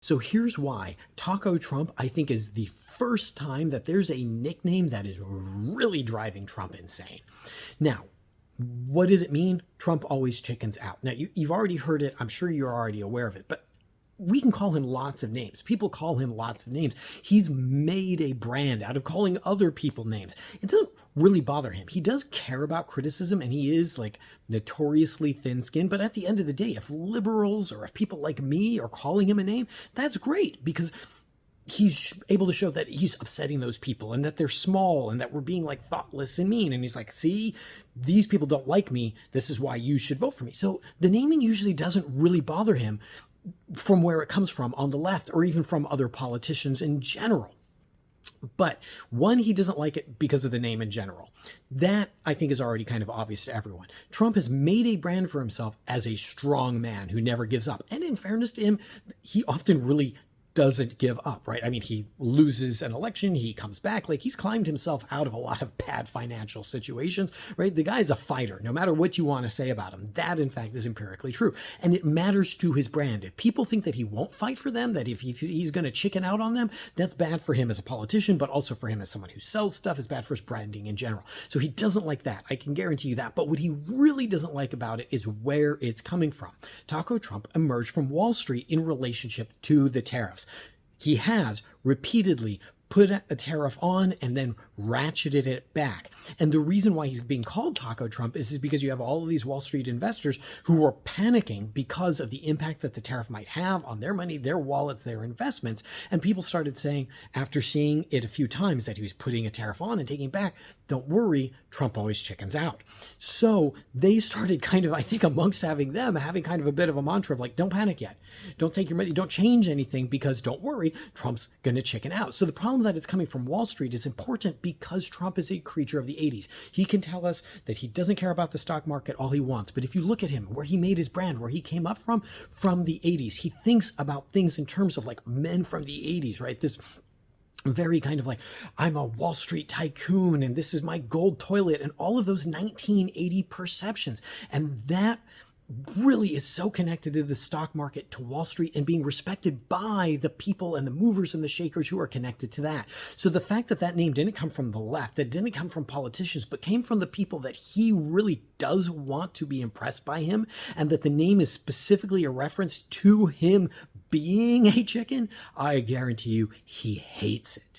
So here's why. Taco Trump, I think, is the first time that there's a nickname that is really driving Trump insane. Now, what does it mean? Trump always chickens out. Now, you've already heard it. I'm sure you're already aware of it, but we can call him lots of names. People call him lots of names. He's made a brand out of calling other people names. It doesn't really bother him. He does care about criticism, and he is like notoriously thin-skinned, but at the end of the day, if liberals or if people like me are calling him a name, that's great, because he's able to show that he's upsetting those people and that they're small and that we're being like thoughtless and mean. And he's like, see, these people don't like me. This is why you should vote for me. So the naming usually doesn't really bother him from where it comes from on the left, or even from other politicians in general. But one, he doesn't like it because of the name in general. That, I think, is already kind of obvious to everyone. Trump has made a brand for himself as a strong man who never gives up. And in fairness to him, he often really doesn't give up, right? I mean, he loses an election, he comes back, like he's climbed himself out of a lot of bad financial situations, right? The guy's a fighter, no matter what you want to say about him. That, in fact, is empirically true. And it matters to his brand. If people think that he won't fight for them, that if he's going to chicken out on them, that's bad for him as a politician, but also for him as someone who sells stuff. It's bad for his branding in general. So he doesn't like that. I can guarantee you that. But what he really doesn't like about it is where it's coming from. Taco Trump emerged from Wall Street in relationship to the tariffs. He has repeatedly put a tariff on and then ratcheted it back. And the reason why he's being called Taco Trump is because you have all of these Wall Street investors who are panicking because of the impact that the tariff might have on their money, their wallets, their investments. And people started saying, after seeing it a few times, that he was putting a tariff on and taking it back, don't worry, Trump always chickens out. So they started kind of, I think, amongst having kind of a bit of a mantra of like, don't panic yet. Don't take your money, don't change anything, because don't worry, Trump's going to chicken out. So the problem that it's coming from Wall Street is important because Trump is a creature of the 80s. He can tell us that he doesn't care about the stock market all he wants. But if you look at him, where he made his brand, where he came up from the 80s, he thinks about things in terms of like men from the 80s, right? This very kind of like, I'm a Wall Street tycoon and this is my gold toilet, and all of those 1980 perceptions. And that really is so connected to the stock market, to Wall Street, and being respected by the people and the movers and the shakers who are connected to that. So the fact that that name didn't come from the left, that didn't come from politicians, but came from the people that he really does want to be impressed by him, and that the name is specifically a reference to him being a chicken, I guarantee you he hates it.